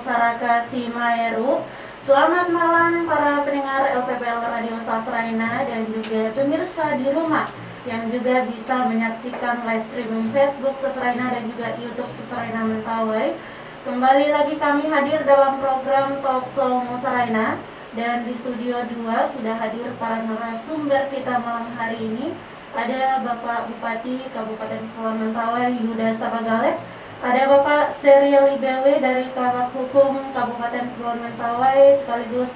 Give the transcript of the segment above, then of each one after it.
Saraka Simaeru. Selamat malam para pendengar LPPL Radio Sasraina dan juga pemirsa di rumah yang juga bisa menyaksikan live streaming Facebook Sasraina dan juga YouTube Sasraina Mentawai. Kembali lagi kami hadir dalam program Talkshow Musaraina, dan di studio 2 sudah hadir para narasumber kita malam hari ini. Ada Bapak Bupati Kabupaten Kepulauan Mentawai Yuda Sabagale, ada Bapak Seriali BW dari Kabak Hukum Kabupaten Kepulauan Mentawai sekaligus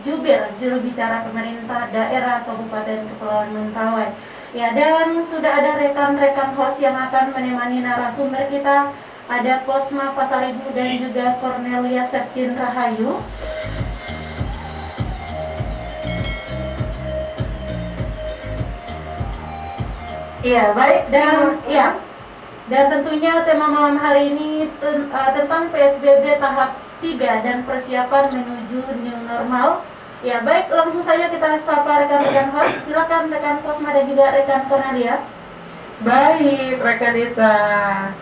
jubir juru bicara pemerintah daerah Kabupaten Kepulauan Mentawai. Ya, dan sudah ada rekan-rekan host yang akan menemani narasumber kita. Ada Posma Pasaribu dan juga Cornelia Septin Rahayu. Iya, baik, dan tentunya tema malam hari ini tentang PSBB tahap 3 dan persiapan menuju new normal. Ya, baik, langsung saja kita sapa rekan-rekan host. Silakan rekan Posma dan juga rekan Cornelia. Baik, rekan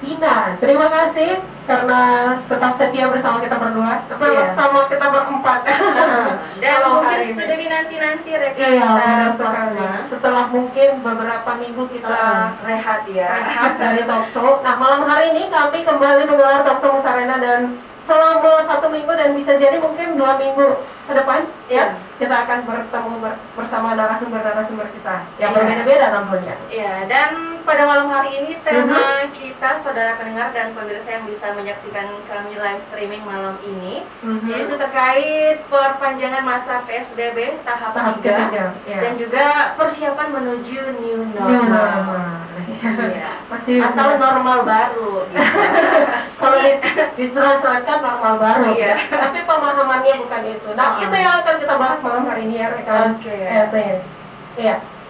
Tina, terima kasih karena tetap setia bersama kita berdua, bersama kita berempat. Dan mungkin sudah dinanti-nanti rekan Posma. Setelah mungkin beberapa minggu kita rehat dari talkshow. Nah, malam hari ini kami kembali menggelar talkshow Musaraina dan selama 1 minggu dan bisa jadi mungkin 2 minggu ke depan kita akan bertemu bersama narasumber kita yang berbeda-beda tentunya. Iya, dan pada malam hari ini tema kita, saudara pendengar dan pemirsa yang bisa menyaksikan kami live streaming malam ini, yaitu terkait perpanjangan masa PSBB tahap 3 dan juga persiapan menuju new normal. Atau normal baru gitu. Kalau ditranslatekan normal baru, tapi pemahamannya bukan itu. Nah, itu yang akan kita bahas malam hari ini ya rekan.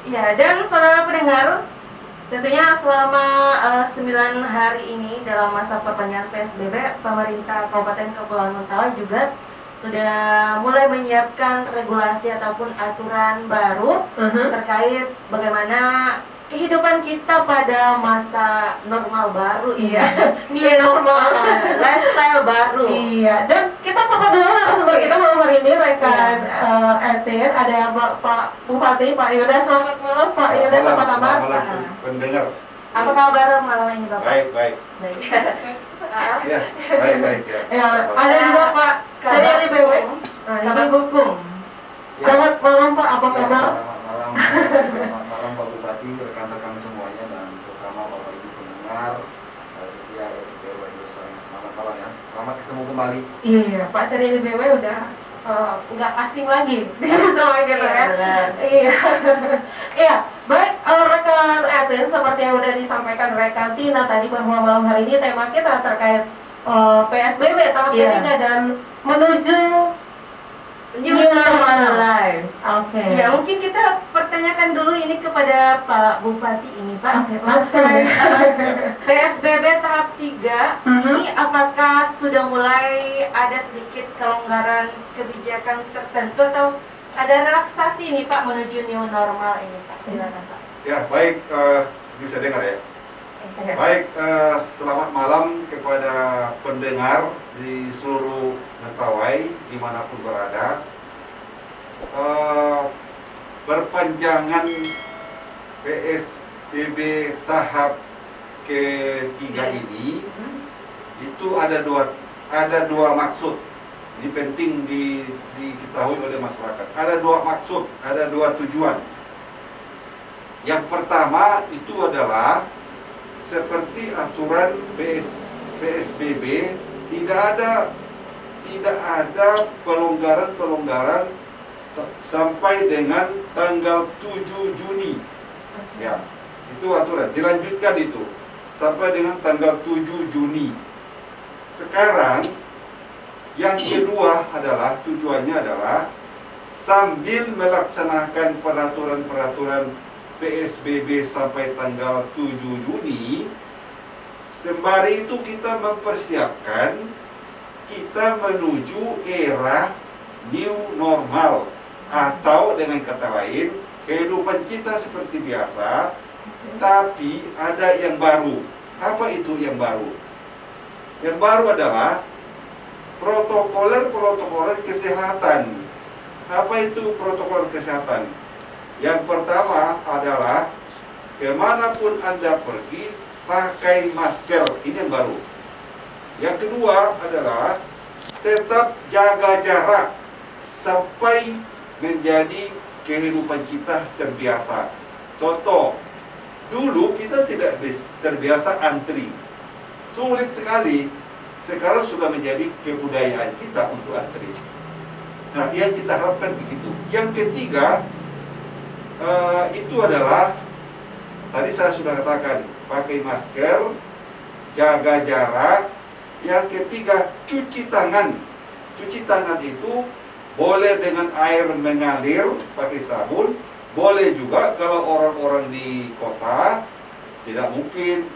Iya, dan saudara pendengar, tentunya selama 9 hari ini dalam masa perpanjangan PSBB, pemerintah Kabupaten Kepulauan Mentawai juga sudah mulai menyiapkan regulasi ataupun aturan baru terkait bagaimana kehidupan kita pada masa normal baru, new normal, lifestyle baru. Iya, dan kita sapa dulu narasumber kita malam hari ini rekan RT, ada Pak Bupati, Pak Yuda. Selamat malam Pak Yuda, apa kabar? Selamat malam pendengar. Apa kabar malam ini Bapak? Baik. Ya, baik ya. Ada juga Pak Seriali BW, Kabak Hukum. Selamat malam Pak, apa kabar? Selamat malam Pak Bupati, rekan-rekan semuanya, dan terutama Bapak Ibu pendengar setia RPPL Radio Sasraina. Selamat malam ya. Selamat ketemu kembali. Iya, Pak Seriali BW udah nggak asing lagi sama kita ya. Iya, baik rekan Etin, seperti yang udah disampaikan rekan Tina tadi bahwa malam hari ini tema kita terkait PSBB tahap 3 dan menuju new normal life. Oke. Ya, mungkin kita pertanyakan dulu ini kepada Pak Bupati ini, Pak. Langsung. PSBB tahap 3 ini apakah sudah mulai ada sedikit kelonggaran kebijakan tertentu atau ada relaksasi ini Pak menuju new normal ini Pak? Silakan Pak. Ya, baik, bisa dengar ya. Baik, selamat malam kepada pendengar di seluruh Mentawai dimanapun berada. Perpanjangan PSBB tahap ketiga ini itu ada dua maksud. Ini penting diketahui oleh masyarakat. Ada 2 maksud, ada 2 tujuan. Yang pertama itu adalah seperti aturan PSBB, tidak ada pelonggaran sampai dengan tanggal 7 Juni. Ya, itu aturan. Dilanjutkan itu sampai dengan tanggal 7 Juni. Sekarang yang kedua adalah tujuannya adalah sambil melaksanakan peraturan-peraturan PSBB sampai tanggal 7 Juni, sembari itu kita mempersiapkan kita menuju era new normal, atau dengan kata lain kehidupan kita seperti biasa, tapi ada yang baru. Apa itu yang baru? Yang baru adalah protokol kesehatan. Apa itu protokol kesehatan? Yang pertama adalah kemanapun Anda pergi, pakai masker. Ini yang baru. Yang kedua adalah tetap jaga jarak sampai menjadi kehidupan kita terbiasa. Contoh, dulu kita tidak terbiasa antri. Sulit sekali. Sekarang sudah menjadi kebudayaan kita untuk antri. Nah, yang kita harapkan begitu. Yang ketiga, itu adalah tadi saya sudah katakan, pakai masker, jaga jarak. Yang ketiga, cuci tangan. Cuci tangan itu boleh dengan air mengalir pakai sabun, boleh juga kalau orang-orang di kota tidak mungkin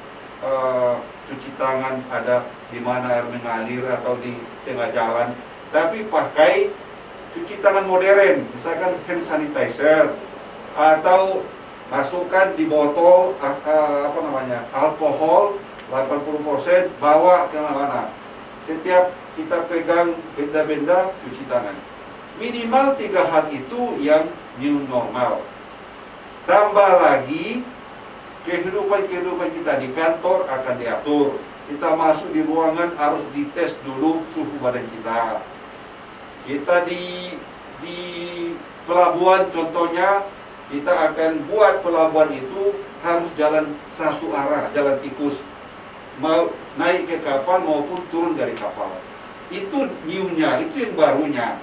cuci tangan ada di mana air mengalir atau di tengah jalan, tapi pakai cuci tangan modern, misalkan hand sanitizer atau masukkan di botol alkohol 80%, bawa kemana-mana. Setiap kita pegang benda-benda, cuci tangan. Minimal 3 hal itu yang new normal. Tambah lagi, kehidupan kita di kantor akan diatur. Kita masuk di ruangan harus dites dulu suhu badan kita. Kita di pelabuhan contohnya, kita akan buat pelabuhan itu harus jalan satu arah, jalan tikus. Mau naik ke kapal maupun turun dari kapal. Itu new-nya, itu yang barunya.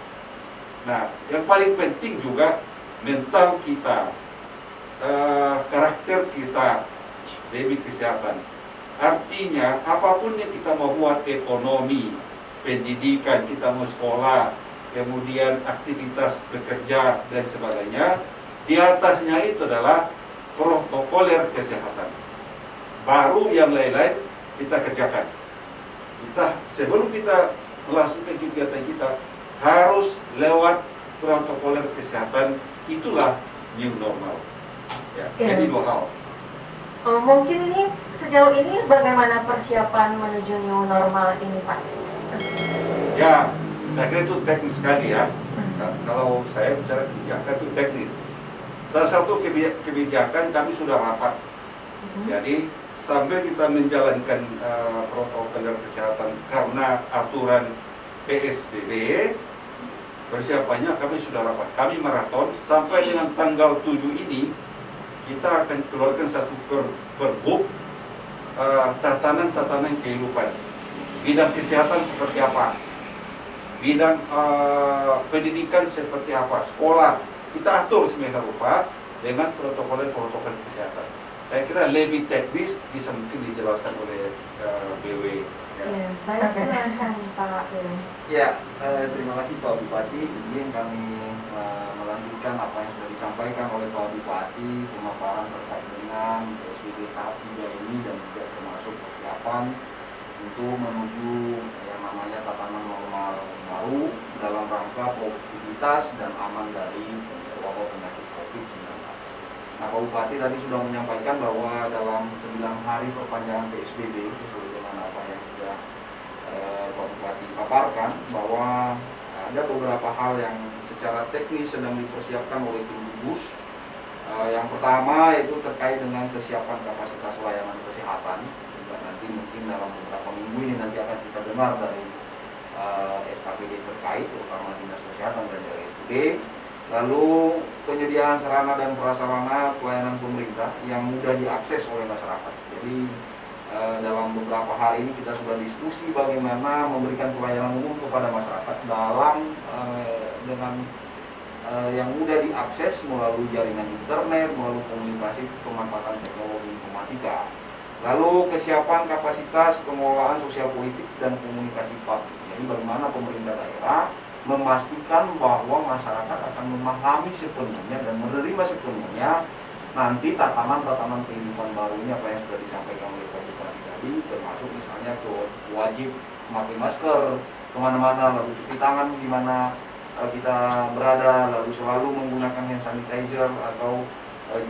Nah, yang paling penting juga mental kita, karakter kita demi kesehatan. Artinya, apapun yang kita mau buat, ekonomi, pendidikan, kita mau sekolah, kemudian aktivitas bekerja dan sebagainya, di atasnya itu adalah protokoler kesehatan. Baru yang lain-lain kita kerjakan. Sebelum kita melakukan kegiatan kita harus lewat protokoler kesehatan. Itulah new normal. Ya, jadi 2 hal. Mungkin ini sejauh ini bagaimana persiapan menuju new normal ini, Pak? Ya, saya kira itu teknis sekali ya. Kalau saya bicara kebijakan itu teknis. Salah satu kebijakan kami sudah rapat. Jadi sambil kita menjalankan protokol kesehatan karena aturan PSBB, persiapannya kami sudah rapat. Kami maraton sampai dengan tanggal 7 ini kita akan keluarkan satu perbuk tatanan kehidupan. Bidang kesehatan seperti apa? Bidang pendidikan seperti apa? Sekolah kita atur sedemikian rupa dengan protokol kesehatan. Saya kira lebih teknis bisa mungkin dijelaskan oleh BW. Ya, baik, silakan Pak. Ya, terima kasih Pak Bupati. Izin kami melanjutkan apa yang sudah disampaikan oleh Pak Bupati, pemaparan terkait dengan PSBB tahap 3 ini dan juga termasuk persiapan untuk menuju yang namanya tatanan normal baru dalam rangka produktivitas dan aman dari wabah penyakit COVID-19. Nah, Pak Bupati tadi sudah menyampaikan bahwa dalam 9 hari perpanjangan PSBB sesuai dengan apa yang sudah Pak Bupati paparkan, bahwa ada beberapa hal yang secara teknis sedang dipersiapkan oleh tim gugus. Yang pertama yaitu terkait dengan kesiapan kapasitas layanan kesehatan. Juga nanti mungkin dalam beberapa minggu ini nanti akan kita dengar dari SKPD terkait, terutama Dinas Kesehatan dan RSUD. Lalu penyediaan sarana dan prasarana pelayanan pemerintah yang mudah diakses oleh masyarakat. Jadi dalam beberapa hari ini kita sudah diskusi bagaimana memberikan pelayanan umum kepada masyarakat dalam dengan yang mudah diakses melalui jaringan internet, melalui komunikasi pemanfaatan teknologi informatika. Lalu kesiapan kapasitas pengelolaan sosial politik dan komunikasi publik. Jadi bagaimana pemerintah daerah memastikan bahwa masyarakat akan memahami sepenuhnya dan menerima sepenuhnya nanti tatanan-tatanan kehidupan barunya apa yang sudah disampaikan oleh Pak Bupati tadi, termasuk misalnya wajib memakai masker kemana-mana, lalu cuci tangan di mana kita berada, lalu selalu menggunakan hand sanitizer atau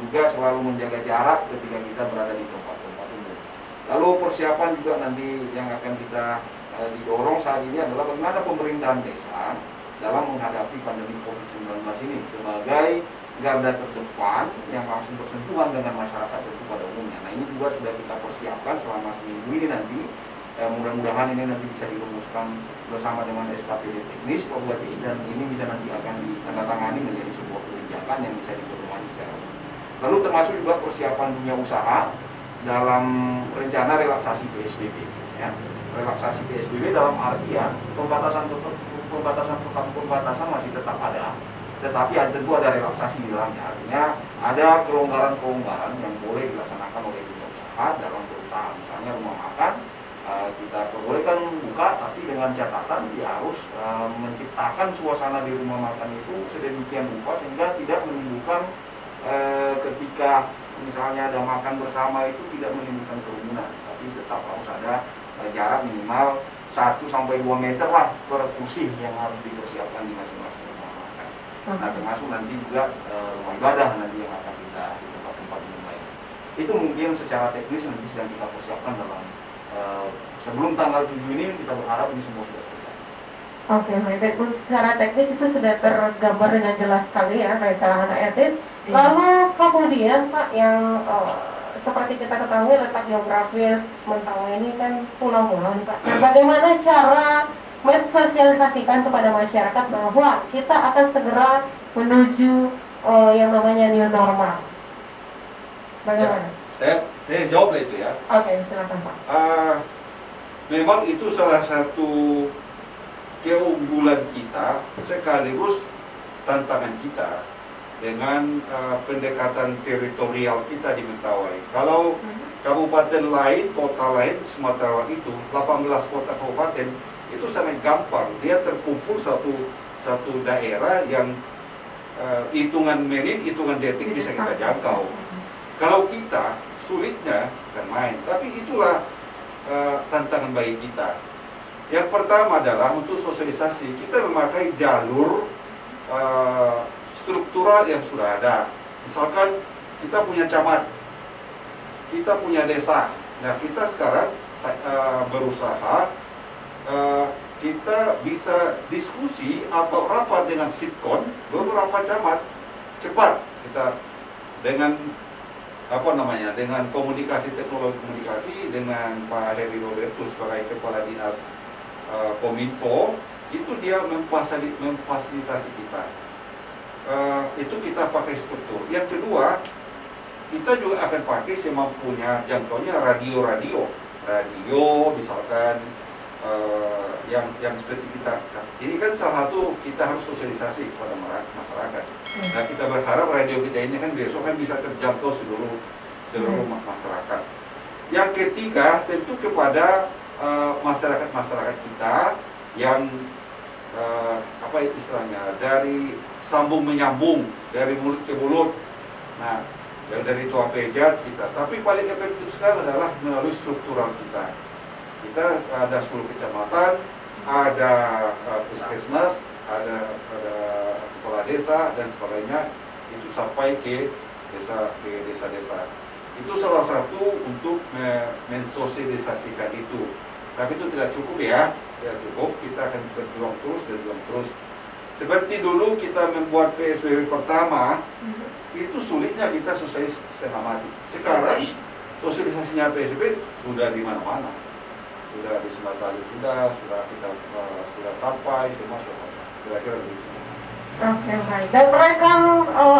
juga selalu menjaga jarak ketika kita berada di tempat-tempat umum. Lalu persiapan juga nanti yang akan kita didorong saat ini adalah bagaimana pemerintahan desa dalam menghadapi pandemi COVID-19 ini sebagai garda terdepan yang langsung bersentuhan dengan masyarakat itu pada umumnya. Nah, ini juga sudah kita persiapkan selama seminggu ini nanti. Mudah-mudahan ini nanti bisa dirumuskan bersama dengan SKPD teknis Pak Bupati, dan ini bisa nanti akan ditandatangani menjadi sebuah kebijakan yang bisa dipedomani secara umum. Lalu termasuk juga persiapan dunia usaha dalam rencana relaksasi PSBB. Ya. Relaksasi PSBB dalam artian pembatasan masih tetap ada, tetapi tentu ada relaksasi di dalamnya. Artinya ada kelonggaran-kelonggaran yang boleh dilaksanakan oleh dunia usaha dalam berusaha. Misalnya rumah makan, kita perbolehkan buka, tapi dengan catatan dia harus menciptakan suasana di rumah makan itu sedemikian rupa sehingga tidak menimbulkan ketika misalnya ada makan bersama itu tidak menimbulkan kerumunan, tapi tetap harus ada jarak minimal 1-2 meter lah per kursi yang harus dipersiapkan di masing-masing rumah makan. Nah, termasuk nanti juga rumah ibadah nanti yang akan kita di tempat-tempat yang lain. Itu mungkin secara teknis nanti sedang kita persiapkan dalam sebelum tanggal 7 ini. Kita berharap ini semua sudah selesai. Oke, baik. Secara teknis itu sudah tergambar dengan jelas sekali ya dari kalangan yatim. Lalu kemudian Pak, yang seperti kita ketahui letak geografis Mentawai ini kan pulau-pulau nih Pak. Nah, bagaimana cara mensosialisasikan kepada masyarakat bahwa kita akan segera menuju yang namanya new normal? Bagaimana? Saya jawab itu ya. Oke, silakan Pak. Memang itu salah satu keunggulan kita sekaligus tantangan kita dengan pendekatan teritorial kita di Mentawai. Kalau kabupaten lain, kota lain, Sumatera itu 18 kota kabupaten itu sangat gampang. Dia terkumpul satu daerah yang hitungan menit, hitungan detik bisa kita jangkau. Kalau kita sulitnya kan main, tapi itulah tantangan bagi kita. Yang pertama adalah untuk sosialisasi, kita memakai jalur struktural yang sudah ada. Misalkan kita punya camat, kita punya desa. Nah, kita sekarang berusaha kita bisa diskusi atau rapat dengan Fitkon beberapa camat cepat kita dengan dengan komunikasi, teknologi komunikasi dengan Pak Heri Robertus sebagai Kepala Dinas Kominfo, itu dia memfasilitasi kita. Itu kita pakai struktur. Yang kedua, kita juga akan pakai semampunya jangkaunya radio misalkan yang seperti kita. Ini kan salah satu kita harus sosialisasi kepada masyarakat. Nah, kita berharap radio kita ini kan besok kan bisa terjangkau seluruh masyarakat. Yang ketiga, tentu kepada masyarakat kita yang istilahnya dari sambung menyambung, dari mulut ke mulut. Nah, yang dari tua pejat kita. Tapi paling efektif sekarang adalah melalui struktural kita. Kita ada 10 kecamatan, ada puskesmas, ada kepala desa dan sebagainya, itu sampai ke desa-desa. Itu salah satu untuk mensosialisasikan itu. Tapi itu tidak cukup ya, tidak cukup. Kita akan berjuang terus. Seperti dulu kita membuat PSBB pertama, itu sulitnya kita selesai setengah mati. Sekarang sosialisasinya PSBB sudah di mana-mana. Sudah di Sematali sudah kita sudah sampai semua sudah kira-kira begitu. Oke, baik. Dan rekan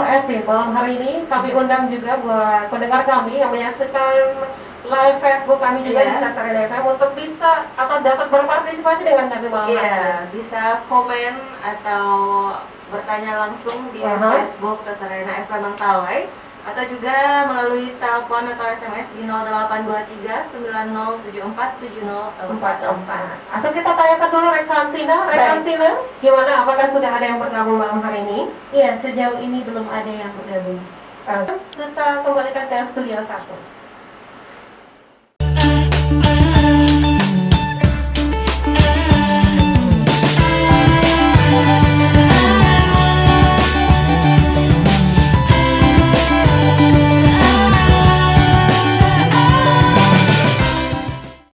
Epi, malam hari ini kami undang juga buat pendengar kami yang menyaksikan live Facebook kami juga di Sasarena FM untuk bisa atau dapat berpartisipasi dengan kami malam hari ini. Bisa komen atau bertanya langsung di Facebook Sasarena FM Mentawai, atau juga melalui telepon atau SMS di 0823 9074 7044. Atau kita tanyakan dulu rekan Tina, gimana? Apakah sudah ada yang bergabung malam hari ini? Iya, sejauh ini belum ada yang bergabung. Kita kembalikan ke studio 1.